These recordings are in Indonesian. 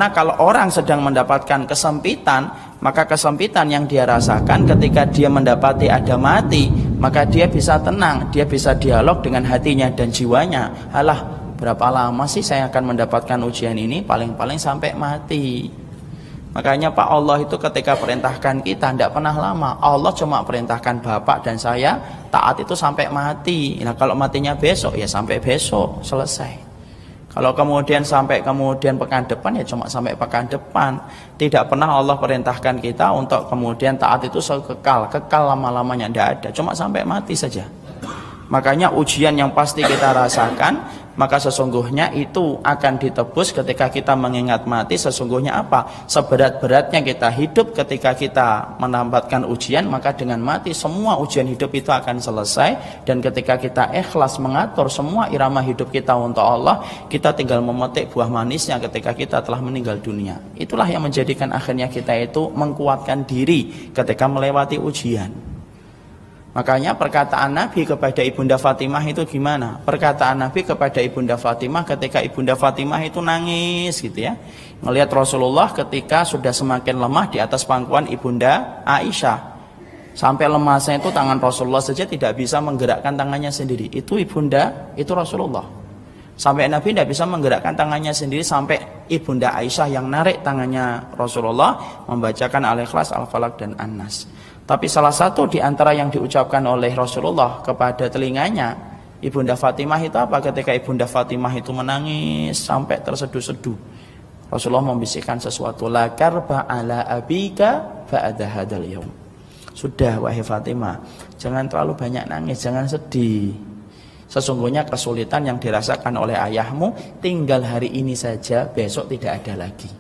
Karena kalau orang sedang mendapatkan kesempitan, maka kesempitan yang dia rasakan ketika dia mendapati ada mati, maka dia bisa tenang, dia bisa dialog dengan hatinya dan jiwanya. Alah, berapa lama sih saya akan mendapatkan ujian ini? Paling-paling sampai mati. Makanya Pak Allah itu ketika perintahkan kita tidak pernah lama. Allah cuma perintahkan bapak dan saya taat itu sampai mati. Nah kalau matinya besok ya sampai besok, selesai. Kalau kemudian sampai kemudian pekan depan ya cuma sampai pekan depan. Tidak pernah Allah perintahkan kita untuk kemudian taat itu kekal lama-lamanya, tidak ada. Cuma sampai mati saja. Makanya ujian yang pasti kita rasakan, maka sesungguhnya itu akan ditebus ketika kita mengingat mati. Sesungguhnya apa? Seberat-beratnya kita hidup ketika kita mendapatkan ujian, maka dengan mati semua ujian hidup itu akan selesai. Dan ketika kita ikhlas mengatur semua irama hidup kita untuk Allah, kita tinggal memetik buah manisnya ketika kita telah meninggal dunia. Itulah yang menjadikan akhirnya kita itu mengkuatkan diri ketika melewati ujian. Makanya perkataan Nabi kepada Ibunda Fatimah itu gimana? Perkataan Nabi kepada Ibunda Fatimah ketika Ibunda Fatimah itu nangis gitu ya. Melihat Rasulullah ketika sudah semakin lemah di atas pangkuan Ibunda Aisyah. Sampai lemasnya itu tangan Rasulullah saja tidak bisa menggerakkan tangannya sendiri. Itu Ibunda, itu Rasulullah. Sampai Nabi tidak bisa menggerakkan tangannya sendiri, sampai Ibunda Aisyah yang narik tangannya Rasulullah membacakan Al-Ikhlas, Al-Falaq dan An-Nas. Tapi salah satu di antara yang diucapkan oleh Rasulullah kepada telinganya Ibunda Fatimah itu apa? Ketika Ibunda Fatimah itu menangis sampai terseduh-seduh, Rasulullah membisikkan sesuatu, la karba ala abika ba'da hadzal yaum. Sudah wahai Fatimah, jangan terlalu banyak nangis, jangan sedih. Sesungguhnya kesulitan yang dirasakan oleh ayahmu tinggal hari ini saja, besok tidak ada lagi.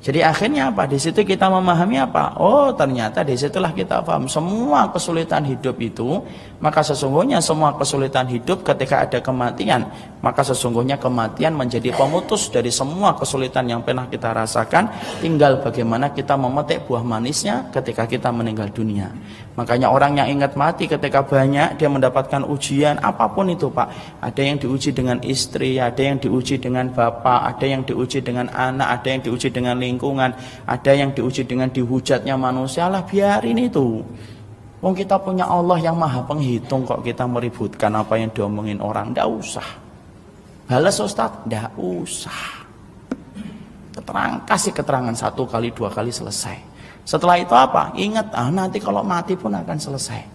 Jadi akhirnya apa? Di situ kita memahami apa? Oh, ternyata di situlah kita paham semua kesulitan hidup itu, maka sesungguhnya semua kesulitan hidup ketika ada kematian, maka sesungguhnya kematian menjadi pemutus dari semua kesulitan yang pernah kita rasakan. Tinggal bagaimana kita memetik buah manisnya ketika kita meninggal dunia. Makanya orang yang ingat mati ketika banyak dia mendapatkan ujian apapun itu, Pak. Ada yang diuji dengan istri, ada yang diuji dengan bapak, ada yang diuji dengan anak, ada yang diuji dengan lingkungan, ada yang diuji dengan dihujatnya manusia. Lah biarin itu. Wong kita punya Allah yang maha penghitung, kok kita meributkan apa yang diomongin orang. Ndak usah. Balas Ustaz, ndak usah. Kasih keterangan 1 kali 2 kali selesai. Setelah itu apa? Ingat, nanti kalau mati pun akan selesai.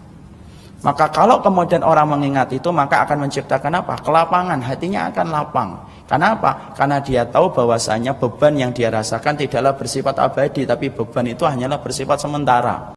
Maka kalau kemudian orang mengingat itu, maka akan menciptakan apa? Kelapangan, hatinya akan lapang. Karena apa? Karena dia tahu bahwasanya beban yang dia rasakan tidaklah bersifat abadi, tapi beban itu hanyalah bersifat sementara.